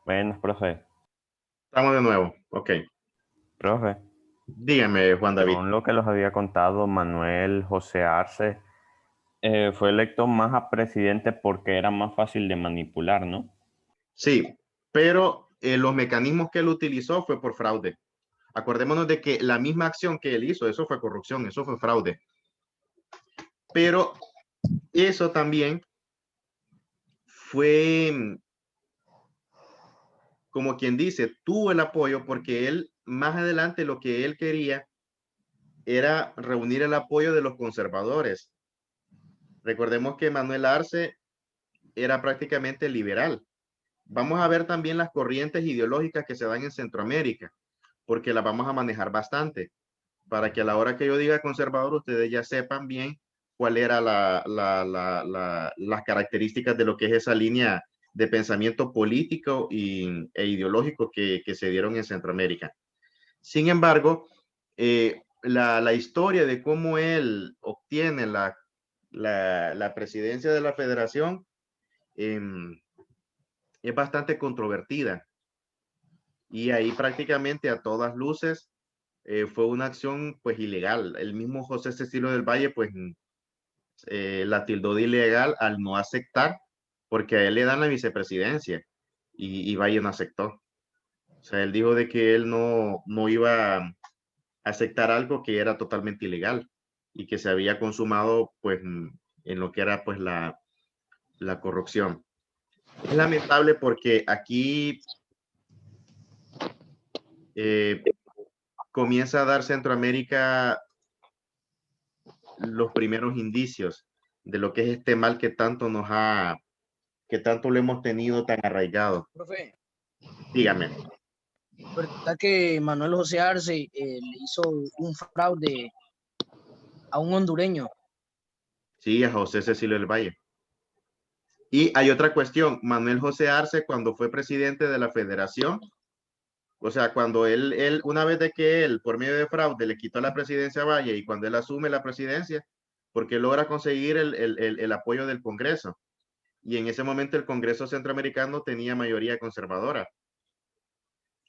Bueno, profe. Estamos de nuevo. Ok. Profe, Dígame, Juan David. según lo que los había contado, Manuel José Arce fue electo más a presidente porque era más fácil de manipular, ¿no? Sí, pero los mecanismos que él utilizó fue por fraude. Acordémonos de que la misma acción que él hizo, eso fue corrupción, eso fue fraude. Pero eso también fue, como quien dice, tuvo el apoyo porque él más adelante lo que él quería era reunir el apoyo de los conservadores. Recordemos que Manuel Arce era prácticamente liberal. Vamos a ver también las corrientes ideológicas que se dan en Centroamérica, porque las vamos a manejar bastante, para que a la hora que yo diga conservador, ustedes ya sepan bien cuál era las características de lo que es esa línea de pensamiento político e ideológico que se dieron en Centroamérica. Sin embargo, la historia de cómo él obtiene la presidencia de la federación eh, es bastante controvertida. Y ahí prácticamente a todas luces fue una acción pues ilegal. El mismo José Cecilio del Valle pues la tildó de ilegal al no aceptar, porque a él le dan la vicepresidencia y Valle no aceptó. O sea, él dijo de que él no iba a aceptar algo que era totalmente ilegal y que se había consumado pues en lo que era pues la corrupción. Es lamentable porque aquí eh, comienza a dar Centroamérica los primeros indicios de lo que es este mal que tanto lo hemos tenido tan arraigado. Profe, Dígame. ¿verdad que Manuel José Arce le hizo un fraude a un hondureño? Sí, a José Cecilio del Valle. Y hay otra cuestión, Manuel José Arce, cuando fue presidente de la federación, o sea, cuando él, una vez de que él, por medio de fraude, le quitó la presidencia a Valle y cuando él asume la presidencia, porque logra conseguir el apoyo del Congreso. Y en ese momento el Congreso centroamericano tenía mayoría conservadora.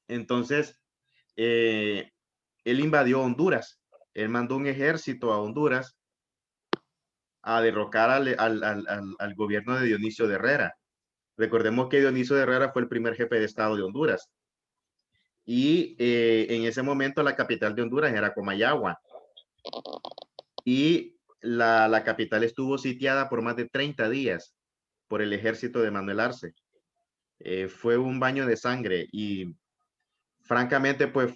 Entonces, él invadió Honduras. Él mandó un ejército a Honduras a derrocar al gobierno de Dionisio de Herrera. Recordemos que Dionisio de Herrera fue el primer jefe de Estado de Honduras. Y en ese momento la capital de Honduras era Comayagua. Y la capital estuvo sitiada por más de 30 días por el ejército de Manuel Arce. Fue un baño de sangre y francamente pues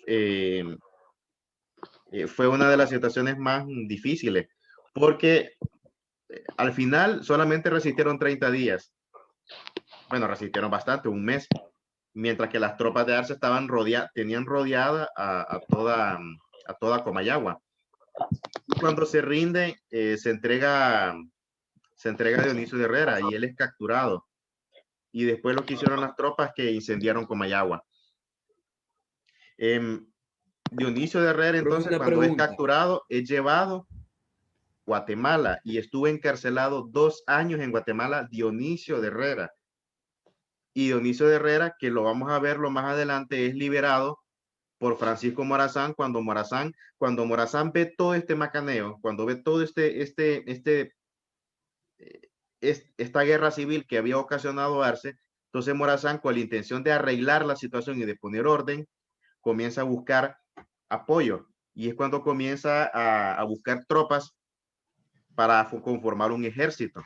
fue una de las situaciones más difíciles porque al final solamente resistieron 30 días. Bueno, resistieron bastante, un mes, mientras que las tropas de Arce tenían rodeada a toda Comayagua. Y cuando se rinde, se entrega a Dionisio de Herrera y él es capturado. Y después lo que hicieron las tropas que incendiaron Comayagua. Dionisio de Herrera, entonces, cuando es capturado, es llevado a Guatemala y estuvo encarcelado 2 años en Guatemala, Dionisio de Herrera. Y Dionisio de Herrera, que lo vamos a verlo más adelante, es liberado por Francisco Morazán cuando Morazán ve todo este macaneo, cuando ve todo esta guerra civil que había ocasionado Arce, entonces Morazán, con la intención de arreglar la situación y de poner orden, comienza a buscar apoyo y es cuando comienza a buscar tropas para conformar un ejército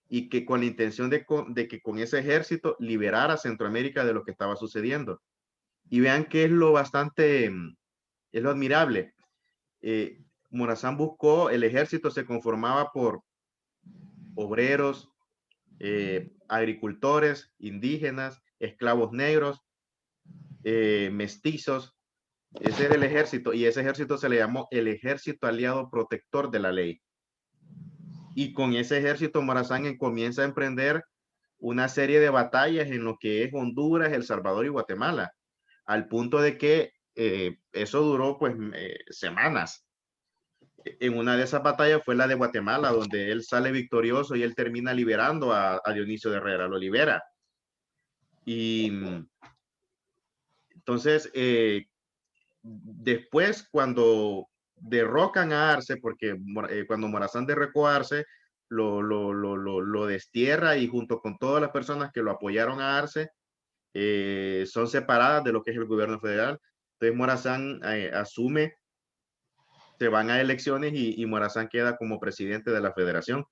y que con la intención de que con ese ejército liberara a Centroamérica de lo que estaba sucediendo. Y vean que es lo bastante, es lo admirable. Morazán buscó, el ejército se conformaba por obreros, agricultores, indígenas, esclavos negros, mestizos. Ese era el ejército, y ese ejército se le llamó el Ejército Aliado Protector de la Ley. Y con ese ejército Morazán comienza a emprender una serie de batallas en lo que es Honduras, El Salvador y Guatemala, al punto de que eso duró pues semanas. En una de esas batallas fue la de Guatemala, donde él sale victorioso y él termina liberando a Dionisio de Herrera, lo libera. Y entonces, después cuando derrocan a Arce, porque cuando Morazán derrocó a Arce, lo destierra, y junto con todas las personas que lo apoyaron a Arce, son separadas de lo que es el gobierno federal. Entonces Morazán asume, se van a elecciones, y Morazán queda como presidente de la federación.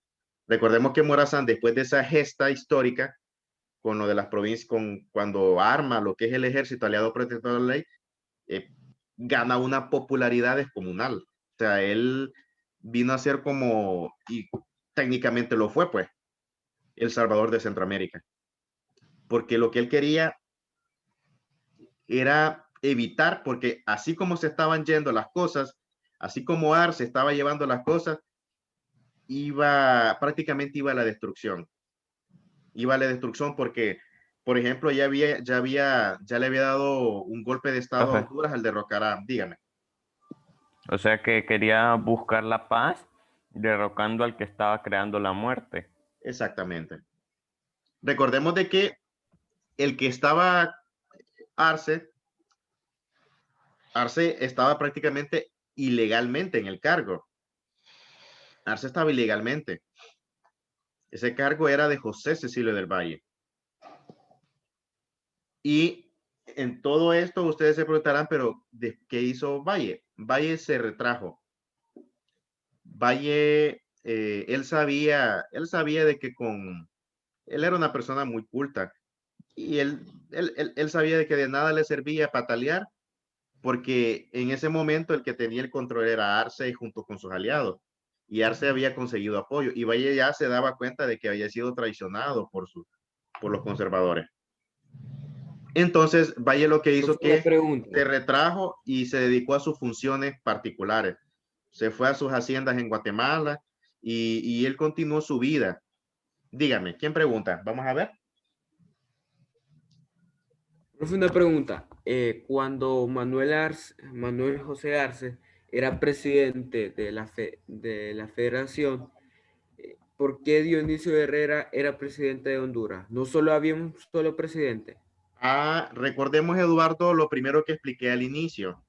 Recordemos que Morazán, después de esa gesta histórica con lo de las provincias, cuando arma lo que es el Ejército Aliado Protector de la Ley, gana una popularidad descomunal. O sea, él vino a ser como, y técnicamente lo fue, pues, el Salvador de Centroamérica. Porque lo que él quería era evitar, porque así como se estaban yendo las cosas, así como Arce estaba llevando las cosas, prácticamente iba a la destrucción. Iba a la destrucción porque, por ejemplo, ya le había dado un golpe de estado a Profe, Honduras al derrocar a, dígame. o sea que quería buscar la paz derrocando al que estaba creando la muerte. Exactamente. Recordemos de que el que estaba Arce estaba prácticamente ilegalmente en el cargo. Arce estaba ilegalmente. Ese cargo era de José Cecilio del Valle. Y en todo esto ustedes se preguntarán, pero ¿de qué hizo Valle? Valle se retrajo. Valle, él sabía de que él era una persona muy culta, y él sabía de que de nada le servía patalear, porque en ese momento el que tenía el control era Arce junto con sus aliados, y Arce había conseguido apoyo, y Valle ya se daba cuenta de que había sido traicionado por los conservadores. Entonces Valle lo que hizo Una que pregunta. se retrajo y se dedicó a sus funciones particulares. Se fue a sus haciendas en Guatemala, y él continuó su vida. Dígame, ¿quién pregunta? Vamos a ver. Profe, una pregunta. Cuando Manuel José Arce era presidente de la federación, ¿por qué Dionisio Herrera era presidente de Honduras? No solo había un solo presidente. Recordemos, Eduardo, lo primero que expliqué al inicio.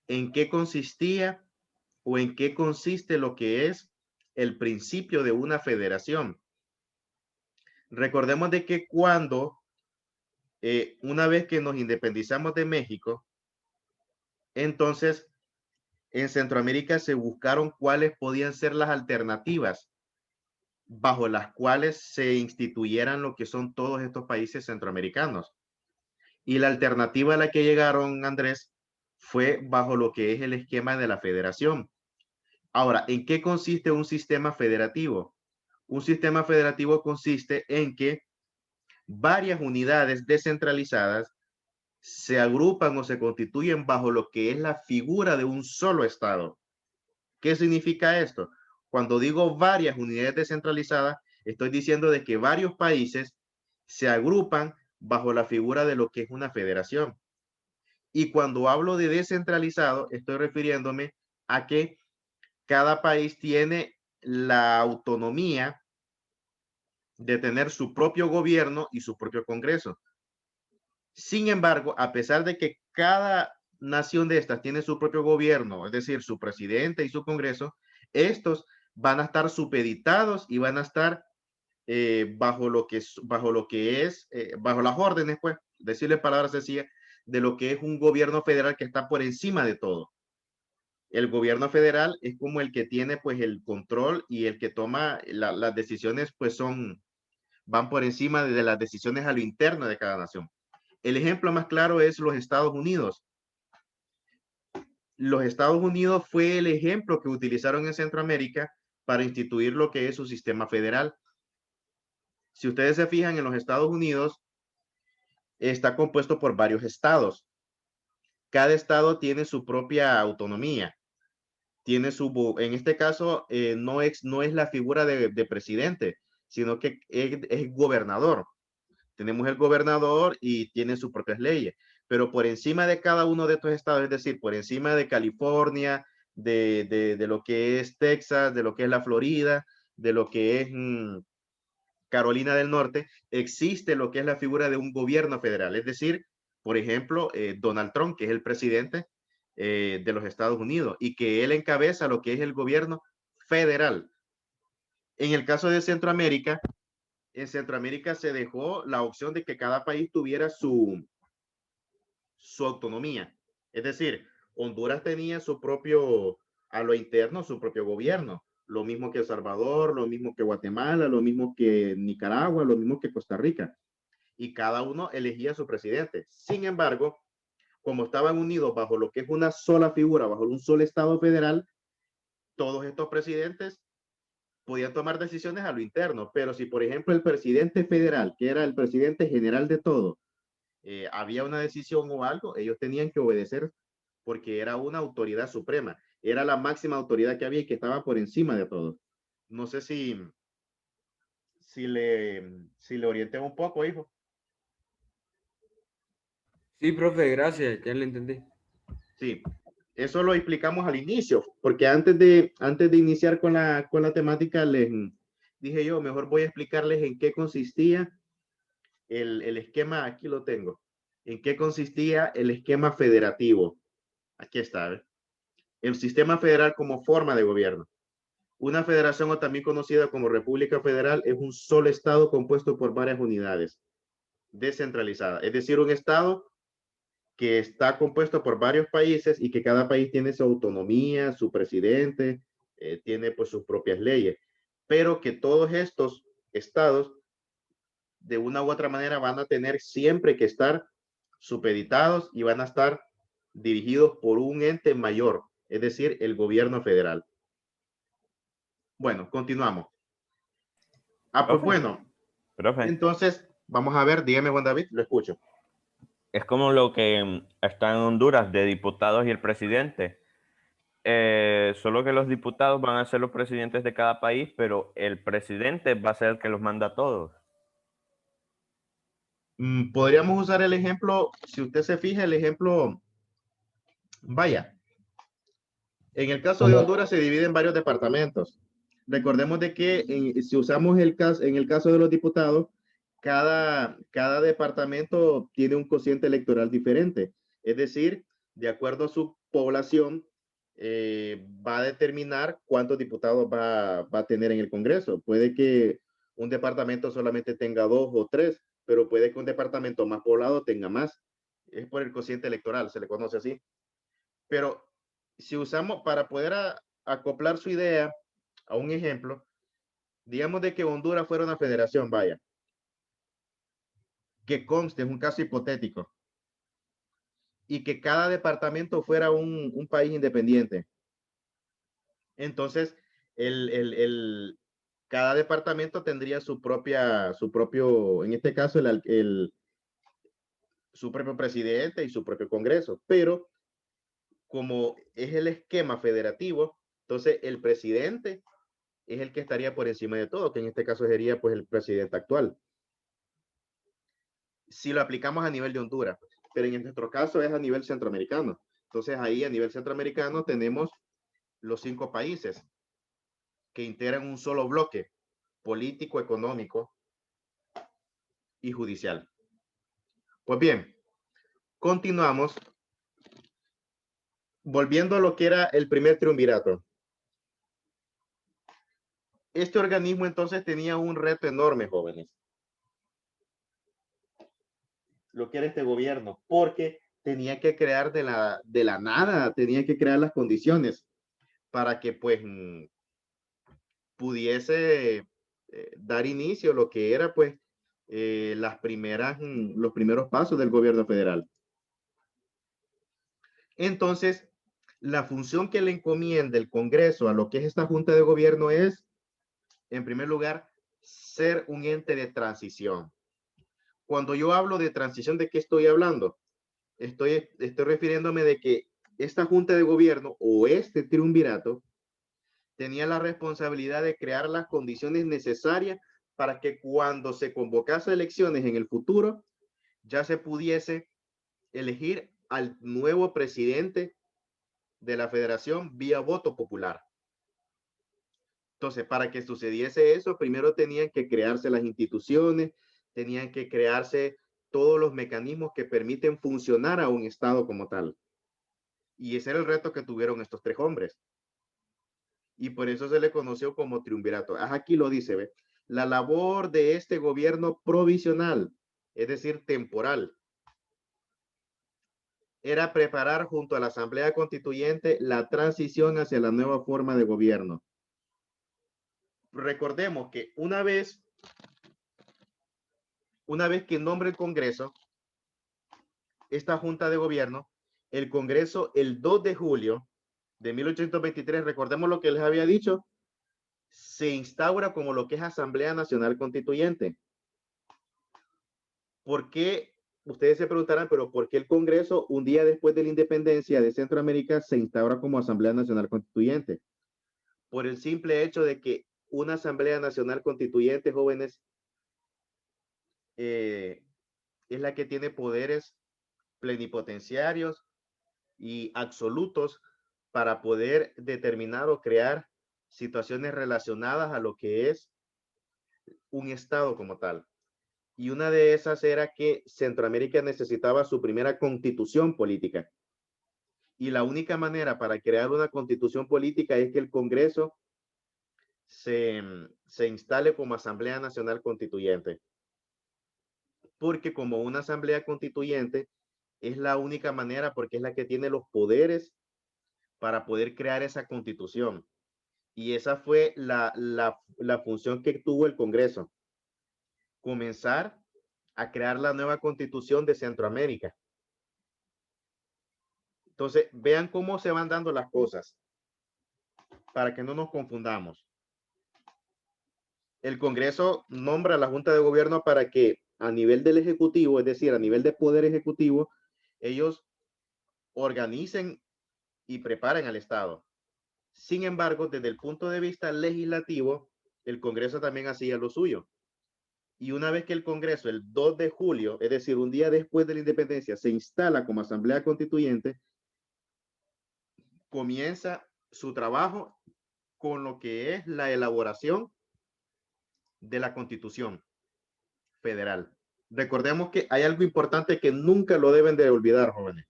¿En qué consistía o en qué consiste lo que es el principio de una federación? Recordemos de que una vez que nos independizamos de México, entonces en Centroamérica se buscaron cuáles podían ser las alternativas bajo las cuales se instituyeran lo que son todos estos países centroamericanos. Y la alternativa a la que llegaron, Andrés, fue bajo lo que es el esquema de la federación. Ahora, ¿en qué consiste un sistema federativo? Un sistema federativo consiste en que varias unidades descentralizadas se agrupan o se constituyen bajo lo que es la figura de un solo Estado. ¿Qué significa esto? Cuando digo varias unidades descentralizadas, estoy diciendo de que varios países se agrupan bajo la figura de lo que es una federación. Y cuando hablo de descentralizado, estoy refiriéndome a que cada país tiene la autonomía de tener su propio gobierno y su propio Congreso. Sin embargo, a pesar de que cada nación de estas tiene su propio gobierno, es decir, su presidente y su Congreso, estos van a estar supeditados y van a estar bajo las órdenes, pues, decirle palabras sencillas, de lo que es un gobierno federal que está por encima de todo. El gobierno federal es como el que tiene pues el control, y el que toma las decisiones, pues van por encima de las decisiones a lo interno de cada nación. El ejemplo más claro es los Estados Unidos. Los Estados Unidos fue el ejemplo que utilizaron en Centroamérica para instituir lo que es su sistema federal. Si ustedes se fijan, en los Estados Unidos está compuesto por varios estados. Cada estado tiene su propia autonomía. Tiene en este caso, no es la figura de presidente, sino que es gobernador. Tenemos el gobernador y tiene sus propias leyes, pero por encima de cada uno de estos estados, es decir, por encima de California, de lo que es Texas, de lo que es la Florida, de lo que es Carolina del Norte, existe lo que es la figura de un gobierno federal. Es decir, por ejemplo, Donald Trump, que es el presidente de los Estados Unidos y que él encabeza lo que es el gobierno federal. En el caso de Centroamérica, en Centroamérica se dejó la opción de que cada país tuviera su autonomía. Es decir, Honduras tenía su propio, a lo interno, su propio gobierno. Lo mismo que El Salvador, lo mismo que Guatemala, lo mismo que Nicaragua, lo mismo que Costa Rica. Y cada uno elegía su presidente. Sin embargo, como estaban unidos bajo lo que es una sola figura, bajo un solo Estado federal, todos estos presidentes podían tomar decisiones a lo interno. Pero si, por ejemplo, el presidente federal, que era el presidente general de todo, había una decisión o algo, ellos tenían que obedecer porque era una autoridad suprema, era la máxima autoridad que había y que estaba por encima de todo. No sé si le orienté un poco, hijo. Sí, profe, gracias, ya le entendí. Sí, eso lo explicamos al inicio, porque antes de iniciar con la temática, les dije yo, mejor voy a explicarles en qué consistía el esquema, aquí lo tengo, en qué consistía el esquema federativo. Aquí está, ¿eh? El sistema federal como forma de gobierno. Una federación, o también conocida como República Federal, es un solo estado compuesto por varias unidades descentralizadas. Es decir, un estado que está compuesto por varios países y que cada país tiene su autonomía, su presidente, tiene pues sus propias leyes, pero que todos estos estados de una u otra manera van a tener siempre que estar supeditados y van a estar dirigidos por un ente mayor, es decir, el gobierno federal. Bueno, continuamos. Pues Profe, bueno, profe, entonces vamos a ver, dígame Juan David, lo escucho. es como lo que está en Honduras de diputados y el presidente. Solo que los diputados van a ser los presidentes de cada país, pero el presidente va a ser el que los manda a todos. Podríamos usar el ejemplo, si usted se fija, el ejemplo, vaya, en el caso de Honduras se divide en varios departamentos. Recordemos de que si usamos en el caso de los diputados, cada departamento tiene un cociente electoral diferente. Es decir, de acuerdo a su población, va a determinar cuántos diputados va a tener en el Congreso. Puede que un departamento solamente tenga 2 o 3, pero puede que un departamento más poblado tenga más. Es por el cociente electoral, se le conoce así. Pero si usamos para poder acoplar su idea a un ejemplo, digamos de que Honduras fuera una federación, vaya, que conste, es un caso hipotético, y que cada departamento fuera un país independiente. Entonces, cada departamento tendría su propio, en este caso, su propio presidente y su propio congreso. Pero como es el esquema federativo, entonces el presidente es el que estaría por encima de todo, que en este caso sería pues el presidente actual. Si lo aplicamos a nivel de Honduras, pero en nuestro caso es a nivel centroamericano. Entonces ahí a nivel centroamericano tenemos los 5 países que integran un solo bloque político, económico y judicial. Pues bien, continuamos volviendo a lo que era el primer triunvirato. Este organismo entonces tenía un reto enorme, jóvenes. Lo que era este gobierno, porque tenía que crear de la nada, tenía que crear las condiciones para que pues pudiese dar inicio a lo que era pues los primeros pasos del gobierno federal. Entonces, la función que le encomienda el Congreso a lo que es esta Junta de Gobierno es, en primer lugar, ser un ente de transición. Cuando yo hablo de transición, ¿de qué estoy hablando? Estoy refiriéndome de que esta junta de gobierno o este triunvirato tenía la responsabilidad de crear las condiciones necesarias para que cuando se convocase elecciones en el futuro, ya se pudiese elegir al nuevo presidente de la federación vía voto popular. Entonces, para que sucediese eso, primero tenían que crearse las instituciones, tenían que crearse todos los mecanismos que permiten funcionar a un Estado como tal. Y ese era el reto que tuvieron estos tres hombres. Y por eso se le conoció como triunvirato. Aquí lo dice, ¿ve? La labor de este gobierno provisional, es decir, temporal, era preparar junto a la Asamblea Constituyente la transición hacia la nueva forma de gobierno. Recordemos que una vez que nombre el Congreso, esta Junta de Gobierno, el Congreso el 2 de julio de 1823, recordemos lo que les había dicho, se instaura como lo que es Asamblea Nacional Constituyente. ¿Por qué? Ustedes se preguntarán, pero ¿por qué el Congreso, un día después de la independencia de Centroamérica, se instaura como Asamblea Nacional Constituyente? Por el simple hecho de que una Asamblea Nacional Constituyente, jóvenes, es la que tiene poderes plenipotenciarios y absolutos para poder determinar o crear situaciones relacionadas a lo que es un Estado como tal. Y una de esas era que Centroamérica necesitaba su primera constitución política. Y la única manera para crear una constitución política es que el Congreso se instale como Asamblea Nacional Constituyente. Porque como una Asamblea Constituyente es la única manera, porque es la que tiene los poderes para poder crear esa constitución. Y esa fue la función que tuvo el Congreso. Comenzar a crear la nueva constitución de Centroamérica. Entonces, vean cómo se van dando las cosas para que no nos confundamos. El Congreso nombra a la Junta de Gobierno para que a nivel del Ejecutivo, es decir, a nivel de Poder Ejecutivo, ellos organicen y preparen al Estado. Sin embargo, desde el punto de vista legislativo, el Congreso también hacía lo suyo. Y una vez que el Congreso, el 2 de julio, es decir, un día después de la independencia, se instala como Asamblea Constituyente, comienza su trabajo con lo que es la elaboración de la Constitución Federal. Recordemos que hay algo importante que nunca lo deben de olvidar, jóvenes.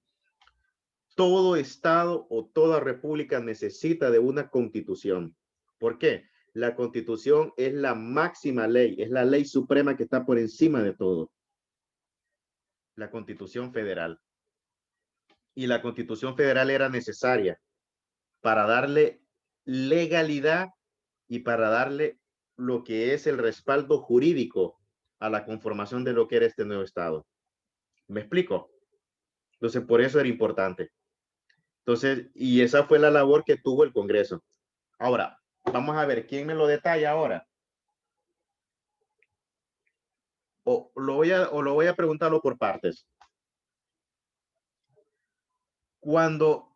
Todo Estado o toda república necesita de una Constitución. ¿Por qué? La Constitución es la máxima ley, es la ley suprema que está por encima de todo. La Constitución Federal. Y la Constitución Federal era necesaria para darle legalidad y para darle lo que es el respaldo jurídico a la conformación de lo que era este nuevo Estado. ¿Me explico? Entonces, por eso era importante. Entonces, y esa fue la labor que tuvo el Congreso. Ahora, vamos a ver, ¿quién me lo detalla ahora? O lo voy a preguntarlo por partes. Cuando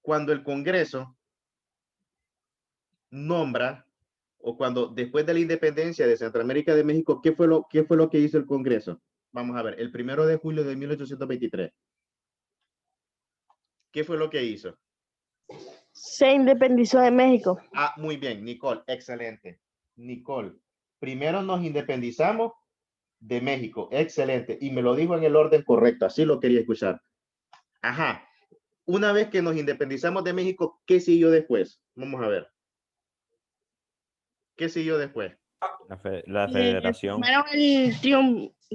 el Congreso nombra, o cuando después de la independencia de Centroamérica de México, ¿qué fue lo que hizo el Congreso? Vamos a ver, el 1 de julio de 1823. ¿Qué fue lo que hizo? Se independizó de México. Ah, muy bien, Nicole, excelente. Nicole, primero nos independizamos de México, excelente. Y me lo dijo en el orden correcto, así lo quería escuchar. Ajá. Una vez que nos independizamos de México, ¿qué siguió después? Vamos a ver. ¿Qué siguió después? La federación. Formaron el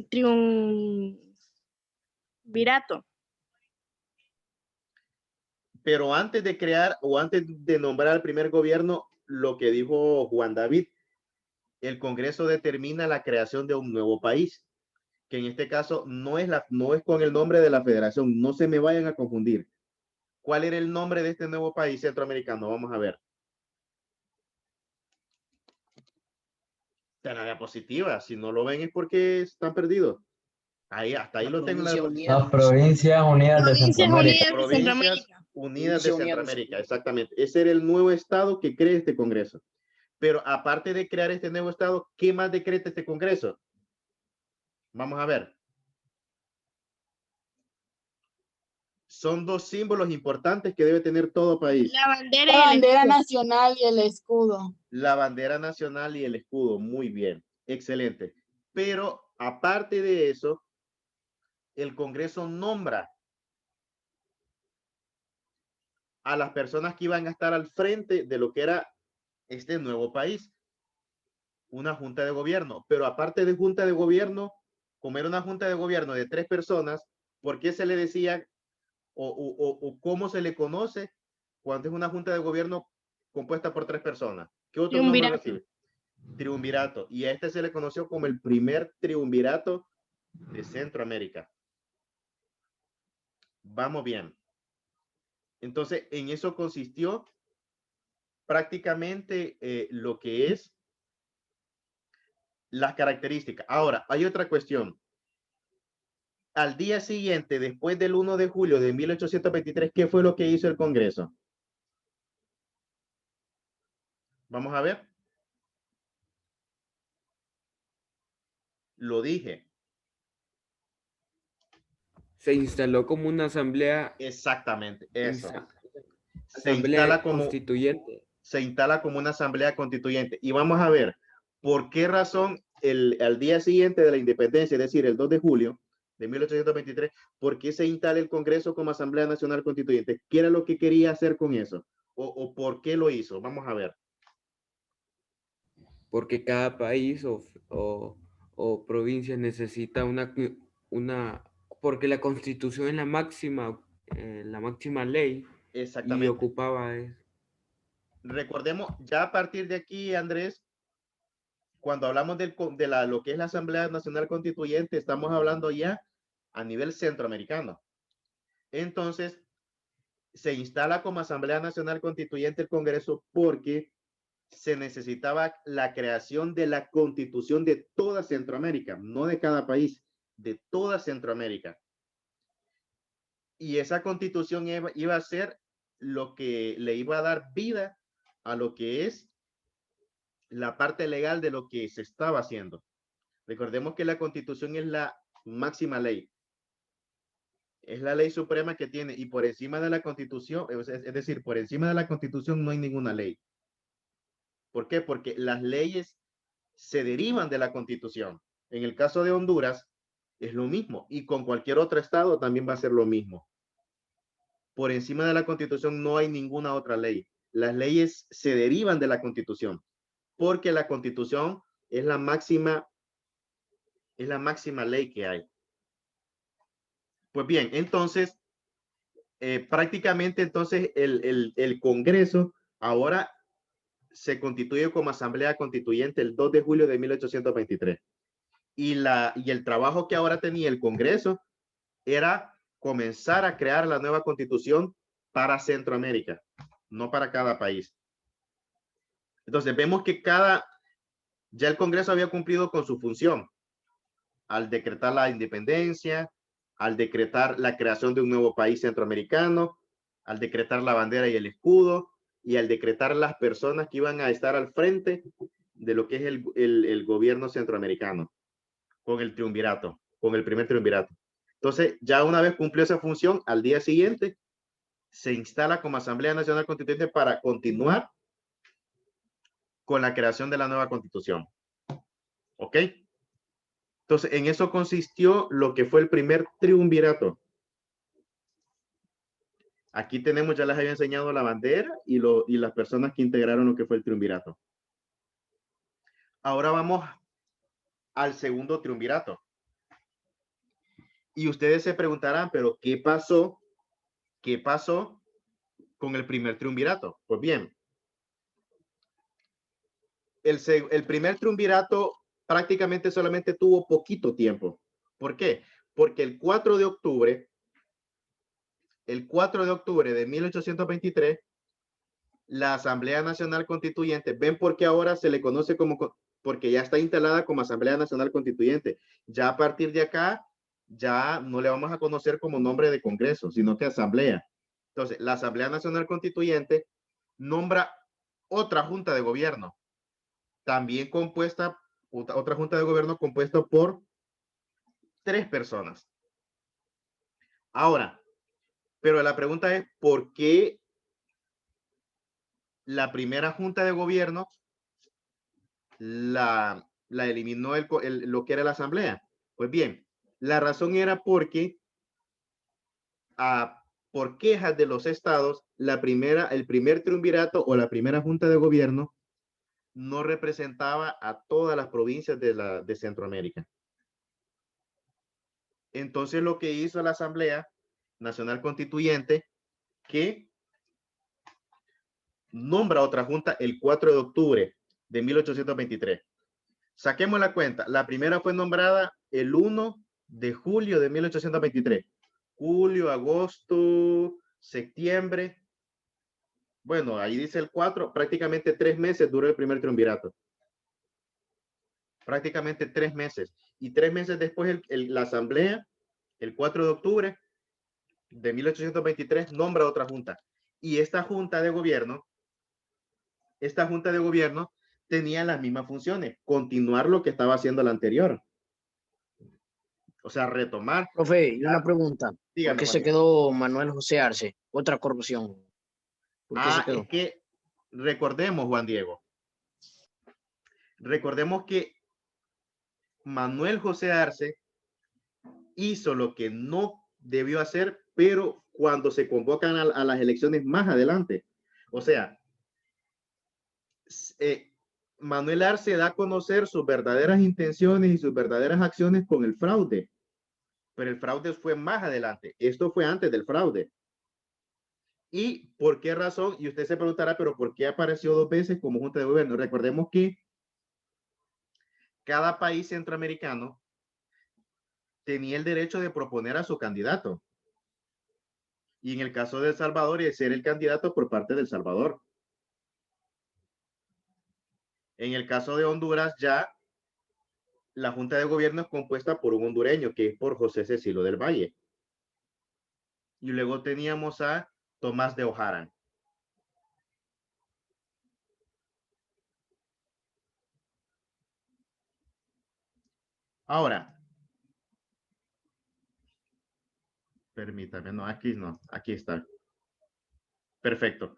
triunvirato. Pero antes de crear o antes de nombrar al primer gobierno, lo que dijo Juan David, el Congreso determina la creación de un nuevo país, que en este caso no es con el nombre de la federación, no se me vayan a confundir. ¿Cuál era el nombre de este nuevo país centroamericano? Vamos a ver. de la diapositiva. Si no lo ven es porque están perdidos. Ahí, hasta ahí La lo tengo en la provincia diapositiva. unida. Las Provincias Unidas de Provincias Centroamérica. Unidas de Provincias Centroamérica. Unidas de Provincia Unida de Centroamérica, exactamente. Ese era el nuevo estado que crea este Congreso. Pero aparte de crear este nuevo estado, ¿qué más decreta este Congreso? Vamos a ver. Son dos símbolos importantes que debe tener todo país. La bandera La y el bandera escudo. nacional y el escudo. La bandera nacional y el escudo. Muy bien, excelente. Pero aparte de eso, el Congreso nombra a las personas que iban a estar al frente de lo que era este nuevo país. Una junta de gobierno. Pero aparte de junta de gobierno, como era una junta de gobierno de 3 personas, ¿por qué se le decía o cómo se le conoce cuando es una junta de gobierno compuesta por 3 personas? ¿Qué otro nombre Triunvirato. recibe? Triunvirato. Y a este se le conoció como el primer triunvirato de Centroamérica. Vamos bien. Entonces, en eso consistió prácticamente lo que es las características. Ahora, hay otra cuestión. Al día siguiente, después del 1 de julio de 1823, ¿qué fue lo que hizo el Congreso? Vamos a ver. Lo dije. Se instaló como una asamblea, Exactamente, eso. Se asamblea instala como, constituyente. se instala como una asamblea constituyente. Y vamos a ver por qué razón al día siguiente de la independencia, es decir, el 2 de julio de 1823, ¿por qué se instala el Congreso como Asamblea Nacional Constituyente? ¿Qué era lo que quería hacer con eso? ¿O por qué lo hizo? Vamos a ver. Porque cada país o provincia necesita porque la constitución es la máxima ley y Exactamente. ocupaba eso. Recordemos, ya a partir de aquí, Andrés, cuando hablamos lo que es la Asamblea Nacional Constituyente, estamos hablando ya a nivel centroamericano. Entonces, se instala como Asamblea Nacional Constituyente el Congreso porque se necesitaba la creación de la constitución de toda Centroamérica, no de cada país, de toda Centroamérica. Y esa constitución iba a ser lo que le iba a dar vida a lo que es la parte legal de lo que se estaba haciendo. Recordemos que la constitución es la máxima ley. Es la ley suprema que tiene y por encima de la constitución, es decir, por encima de la constitución no hay ninguna ley. ¿Por qué? Porque las leyes se derivan de la constitución. En el caso de Honduras es lo mismo y con cualquier otro estado también va a ser lo mismo. Por encima de la constitución no hay ninguna otra ley. Las leyes se derivan de la constitución porque la constitución es la máxima ley que hay. Pues bien, entonces, prácticamente entonces el Congreso ahora se constituye como Asamblea Constituyente el 2 de julio de 1823. Y el trabajo que ahora tenía el Congreso era comenzar a crear la nueva constitución para Centroamérica, no para cada país. Entonces vemos que ya el Congreso había cumplido con su función al decretar la independencia, al decretar la creación de un nuevo país centroamericano, al decretar la bandera y el escudo, y al decretar las personas que iban a estar al frente de lo que es el gobierno centroamericano, con el triunvirato, con el primer triunvirato. Entonces, ya una vez cumplió esa función, al día siguiente se instala como Asamblea Nacional Constituyente para continuar con la creación de la nueva constitución. ¿Ok? Entonces, en eso consistió lo que fue el primer triunvirato. Aquí tenemos, ya les había enseñado la bandera y las personas que integraron lo que fue el triunvirato. Ahora vamos al segundo triunvirato. Y ustedes se preguntarán, pero ¿qué pasó? ¿Qué pasó con el primer triunvirato? Pues bien, el primer triunvirato prácticamente solamente tuvo poquito tiempo. ¿Por qué? Porque el 4 de octubre de 1823, la Asamblea Nacional Constituyente, ven por qué ahora se le conoce como porque ya está instalada como Asamblea Nacional Constituyente. Ya a partir de acá, ya no le vamos a conocer como nombre de Congreso, sino que Asamblea. Entonces, la Asamblea Nacional Constituyente nombra otra Junta de Gobierno, también compuesta, otra Junta de Gobierno compuesta por 3 personas. Ahora, pero la pregunta es, ¿por qué la primera Junta de Gobierno la eliminó lo que era la Asamblea? Pues bien, la razón era porque por quejas de los estados, el primer triunvirato o la primera Junta de Gobierno no representaba a todas las provincias de Centroamérica. Entonces lo que hizo la Asamblea Nacional Constituyente, que nombra otra junta el 4 de octubre de 1823. Saquemos la cuenta. La primera fue nombrada el 1 de julio de 1823. Julio, agosto, septiembre. Bueno, ahí dice el 4, prácticamente 3 meses duró el primer triunvirato. Prácticamente 3 meses. Y 3 meses después la Asamblea, el 4 de octubre de 1823, nombra otra junta. Y esta junta de gobierno tenía las mismas funciones, continuar lo que estaba haciendo la anterior. O sea, retomar. Profe, y una pregunta. Dígame, ¿Por qué se Juan. quedó Manuel José Arce? Otra corrupción. ¿Por qué se quedó? Es que recordemos, Juan Diego, recordemos que Manuel José Arce hizo lo que no debió hacer, pero cuando se convocan a las elecciones más adelante. O sea, Manuel Arce da a conocer sus verdaderas intenciones y sus verdaderas acciones con el fraude, pero el fraude fue más adelante. Esto fue antes del fraude. ¿Y por qué razón? Y usted se preguntará, pero ¿por qué apareció 2 veces como Junta de Gobierno? Recordemos que cada país centroamericano tenía el derecho de proponer a su candidato. Y en el caso de El Salvador, es ser el candidato por parte de El Salvador. En el caso de Honduras, ya la Junta de Gobierno es compuesta por un hondureño, que es por José Cecilio del Valle. Y luego teníamos a Tomás de Oharan. Ahora, permítame, no, aquí está. Perfecto.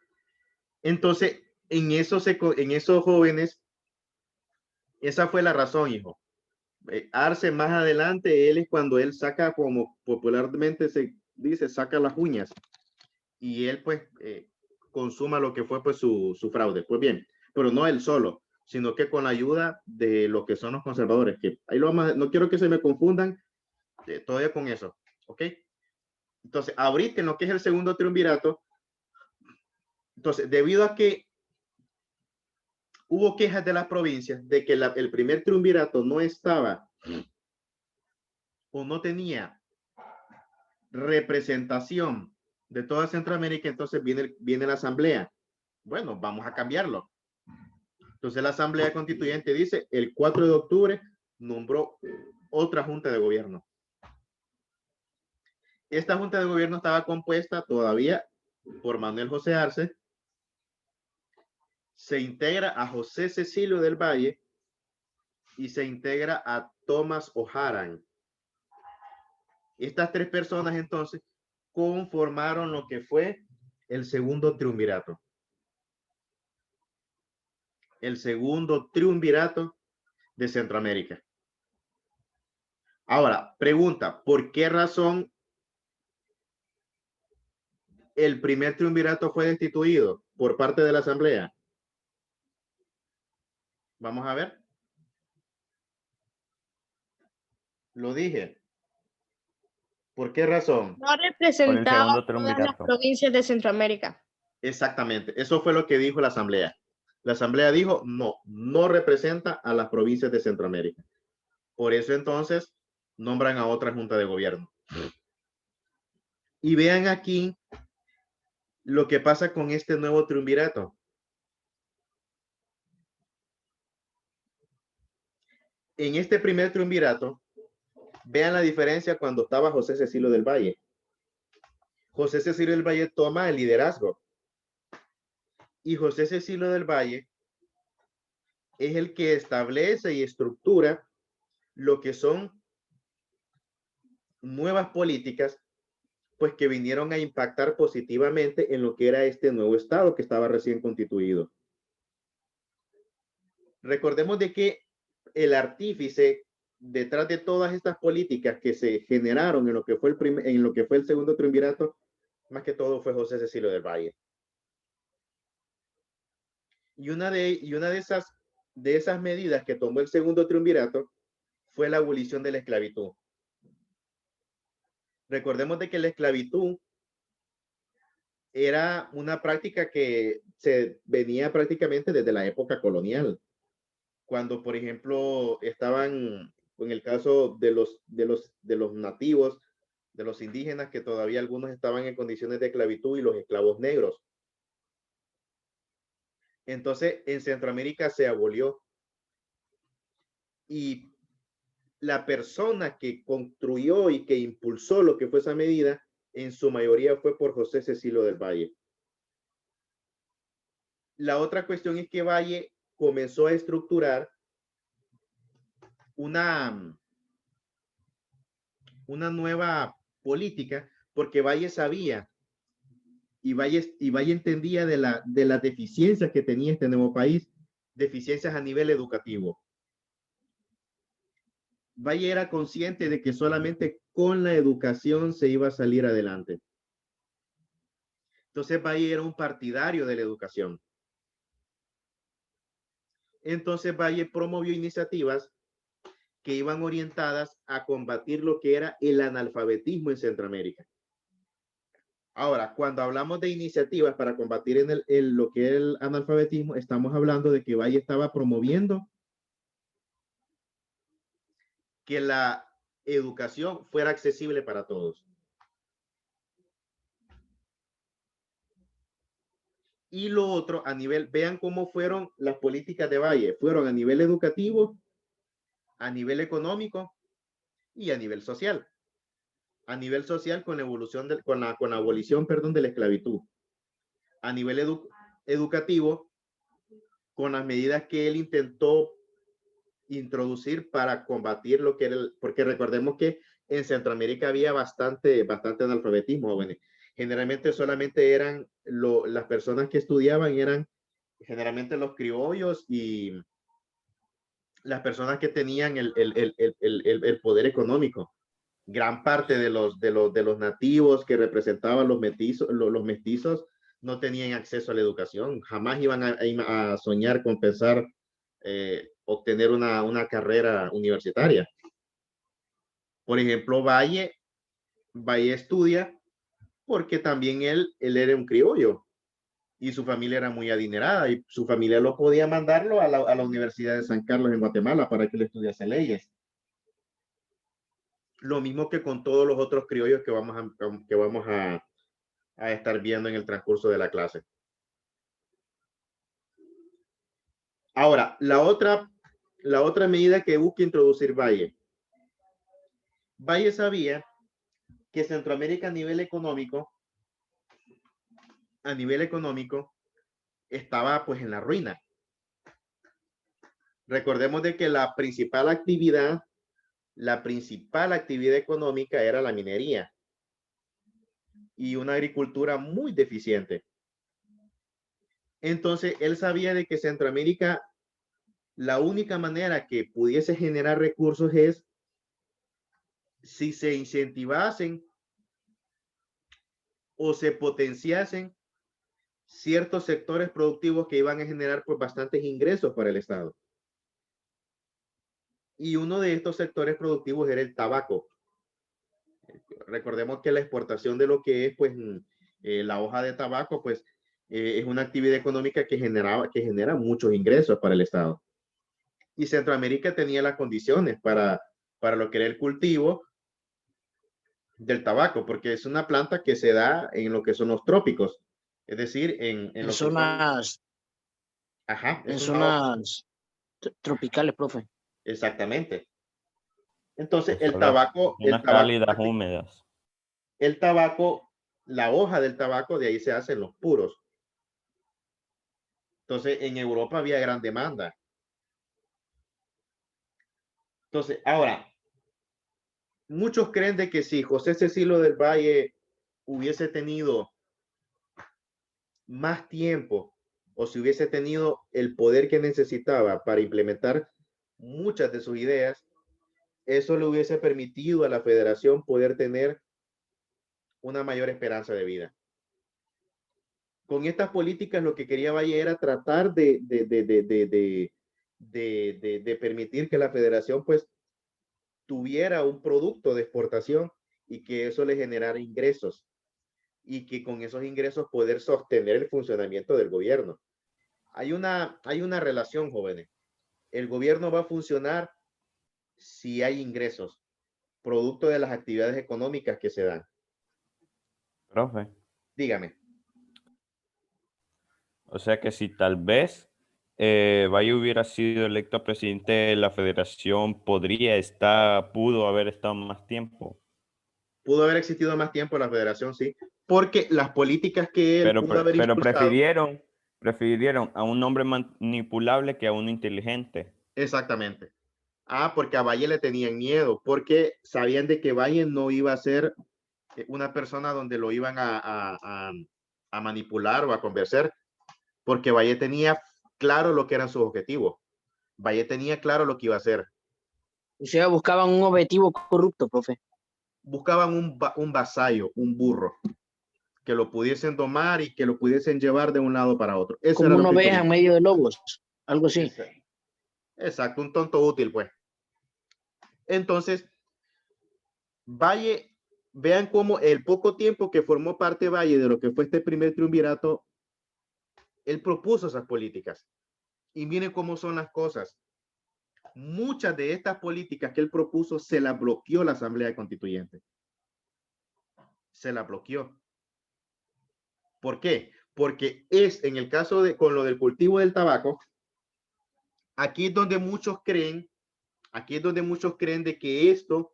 Entonces, en esos jóvenes, esa fue la razón, hijo. Arce más adelante, él es cuando él saca, como popularmente se dice, saca las uñas. Y él, pues, consuma lo que fue, pues, su fraude. Pues bien, pero no él solo, sino que con la ayuda de lo que son los conservadores, que ahí lo vamos no quiero que se me confundan todavía con eso, ¿ok? Entonces, ahorita en lo que es el segundo triunvirato, entonces, debido a que hubo quejas de las provincias de que el primer triunvirato no estaba o no tenía representación de toda Centroamérica, entonces viene la asamblea. Bueno, vamos a cambiarlo. Entonces la asamblea constituyente dice, el 4 de octubre nombró otra junta de gobierno. Esta junta de gobierno estaba compuesta todavía por Manuel José Arce, se integra a José Cecilio del Valle y se integra a Tomás Oharan. Estas 3 personas entonces conformaron lo que fue el segundo triunvirato. El segundo triunvirato de Centroamérica. Ahora, pregunta, ¿por qué razón el primer triunvirato fue destituido por parte de la Asamblea? Vamos a ver. Lo dije. ¿Por qué razón? No representaba segundo todas las triunvirato. provincias de Centroamérica. Exactamente. Eso fue lo que dijo la Asamblea. La Asamblea dijo, no representa a las provincias de Centroamérica. Por eso entonces nombran a otra junta de gobierno. Y vean aquí lo que pasa con este nuevo triunvirato. En este primer triunvirato, vean la diferencia cuando estaba José Cecilio del Valle. José Cecilio del Valle toma el liderazgo. Y José Cecilio del Valle es el que establece y estructura lo que son nuevas políticas, pues que vinieron a impactar positivamente en lo que era este nuevo estado que estaba recién constituido. Recordemos de que el artífice detrás de todas estas políticas que se generaron en lo que fue el segundo triunvirato, más que todo fue José Cecilio del Valle. Y una de esas medidas que tomó el segundo triunvirato fue la abolición de la esclavitud. Recordemos de que la esclavitud era una práctica que se venía prácticamente desde la época colonial. Cuando, por ejemplo, estaban, en el caso de los nativos, de los indígenas, que todavía algunos estaban en condiciones de esclavitud, y los esclavos negros. Entonces, en Centroamérica se abolió. Y la persona que construyó y que impulsó lo que fue esa medida, en su mayoría fue por José Cecilio del Valle. La otra cuestión es que Valle comenzó a estructurar una nueva política, porque Valle sabía y Valle entendía de las deficiencias que tenía este nuevo país, deficiencias a nivel educativo. Valle era consciente de que solamente con la educación se iba a salir adelante. Entonces Valle era un partidario de la educación. Entonces Valle promovió iniciativas que iban orientadas a combatir lo que era el analfabetismo en Centroamérica. Ahora, cuando hablamos de iniciativas para combatir lo que es el analfabetismo, estamos hablando de que Valle estaba promoviendo que la educación fuera accesible para todos. Y lo otro, vean cómo fueron las políticas de Valle, fueron a nivel educativo, a nivel económico y a nivel social. A nivel social con la evolución, con la abolición, de la esclavitud. A nivel educativo, con las medidas que él intentó introducir para combatir lo que era porque recordemos que en Centroamérica había bastante analfabetismo, jóvenes. Generalmente solamente eran las personas que estudiaban, eran generalmente los criollos y las personas que tenían el poder económico. Gran parte de los nativos que representaban los mestizos no tenían acceso a la educación, jamás iban a soñar con pensar obtener una carrera universitaria. Por ejemplo, Valle estudia porque también él era un criollo y su familia era muy adinerada y su familia lo podía mandarlo a la Universidad de San Carlos en Guatemala para que le estudiase leyes. Lo mismo que con todos los otros criollos que vamos a estar viendo en el transcurso de la clase. Ahora, la otra medida que busca introducir Valle. Valle sabía que Centroamérica a nivel económico estaba pues en la ruina. Recordemos de que la principal actividad económica era la minería y una agricultura muy deficiente. Entonces, él sabía de que Centroamérica, la única manera que pudiese generar recursos es si se incentivasen o se potenciasen ciertos sectores productivos que iban a generar pues bastantes ingresos para el Estado. Y uno de estos sectores productivos era el tabaco. Recordemos que la exportación de lo que es pues la hoja de tabaco pues es una actividad económica que genera muchos ingresos para el Estado. Y Centroamérica tenía las condiciones para lo que era el cultivo del tabaco, porque es una planta que se da en lo que son los trópicos, es decir, en lo zonas, que son, ajá, en zonas tropicales, profe. Exactamente. Entonces, Pues solo zonas cálidas prácti- húmedas. el tabaco, la hoja del tabaco, de ahí se hacen los puros. Entonces, en Europa había gran demanda. Entonces, ahora, muchos creen de que si José Cecilio del Valle hubiese tenido más tiempo o si hubiese tenido el poder que necesitaba para implementar muchas de sus ideas, eso le hubiese permitido a la federación poder tener una mayor esperanza de vida. Con estas políticas lo que quería Valle era tratar de permitir que la federación pues tuviera un producto de exportación y que eso le generara ingresos y que con esos ingresos poder sostener el funcionamiento del gobierno. Hay una relación, jóvenes. El gobierno va a funcionar si hay ingresos, producto de las actividades económicas que se dan. Profe. Dígame. O sea que si tal vez Valle hubiera sido electo presidente de la federación, pudo haber estado más tiempo. Pudo haber existido más tiempo la federación, sí, porque las políticas que él pudo haber Pero impulsado. prefirieron a un hombre manipulable que a uno inteligente. Exactamente. Ah, porque a Valle le tenían miedo, porque sabían de que Valle no iba a ser una persona donde lo iban a manipular o a convencer, porque Valle tenía claro lo que eran sus objetivos. Valle tenía claro lo que iba a hacer. O sea, buscaban un objetivo corrupto, profe. Buscaban un vasallo, un burro, que lo pudiesen domar y que lo pudiesen llevar de un lado para otro. Eso Como era lo una que oveja querían. en medio de lobos, algo así. Exacto, un tonto útil, pues. Entonces, Valle, vean cómo el poco tiempo que formó parte Valle de lo que fue este primer triunvirato, él propuso esas políticas. Y miren cómo son las cosas. Muchas de estas políticas que él propuso se las bloqueó la Asamblea Constituyente. Se la bloqueó. ¿Por qué? Porque es en el caso de con lo del cultivo del tabaco, aquí es donde muchos creen, de que esto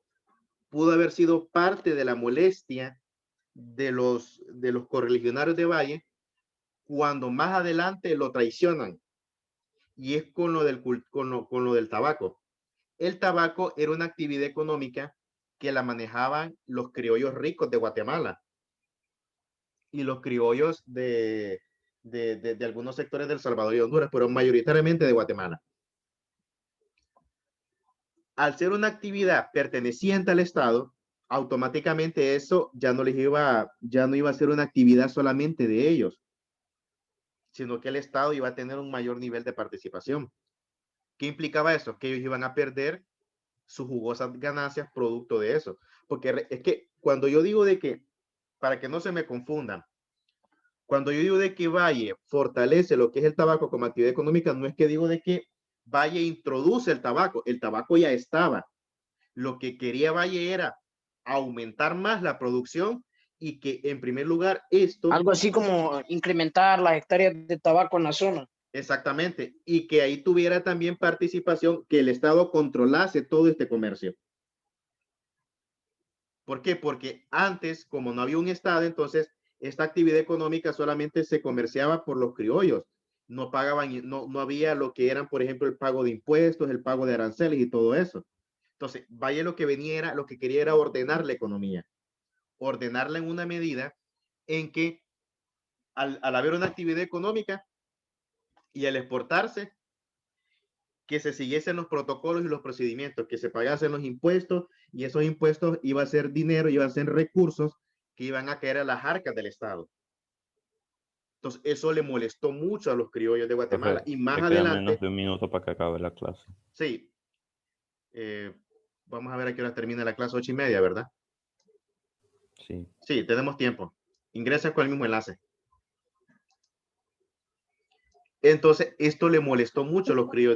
pudo haber sido parte de la molestia de los correligionarios de Valle cuando más adelante lo traicionan. Y es con con lo del tabaco. El tabaco era una actividad económica que la manejaban los criollos ricos de Guatemala y los criollos de algunos sectores del Salvador y Honduras, pero mayoritariamente de Guatemala. Al ser una actividad perteneciente al Estado, automáticamente eso ya no iba a ser una actividad solamente de ellos, sino que el Estado iba a tener un mayor nivel de participación. ¿Qué implicaba eso? Que ellos iban a perder sus jugosas ganancias producto de eso. Porque es que cuando yo digo de que, para que no se me confundan, cuando yo digo de que Valle fortalece lo que es el tabaco como actividad económica, no es que digo de que Valle introduce el tabaco ya estaba. Lo que quería Valle era aumentar más la producción y que en primer lugar esto, Algo así como incrementar las hectáreas de tabaco en la zona. exactamente, y que ahí tuviera también participación, que el Estado controlase todo este comercio. ¿Por qué? Porque antes, como no había un Estado, entonces esta actividad económica solamente se comerciaba por los criollos. No pagaban, no había lo que eran, por ejemplo, el pago de impuestos, el pago de aranceles y todo eso. Entonces, Valle lo que venía era, lo que quería era ordenar la economía, ordenarla en una medida en que al haber una actividad económica y al exportarse, que se siguiesen los protocolos y los procedimientos, que se pagasen los impuestos y esos impuestos iba a ser dinero, iban a ser recursos que iban a caer a las arcas del Estado. Entonces, eso le molestó mucho a los criollos de Guatemala. Entonces, Y más te queda adelante, menos de un minuto para que acabe la clase. sí, vamos a ver a qué hora termina la clase, 8:30, ¿verdad? Sí. Sí, tenemos tiempo. Ingresa con el mismo enlace. Entonces, esto le molestó mucho a los criollos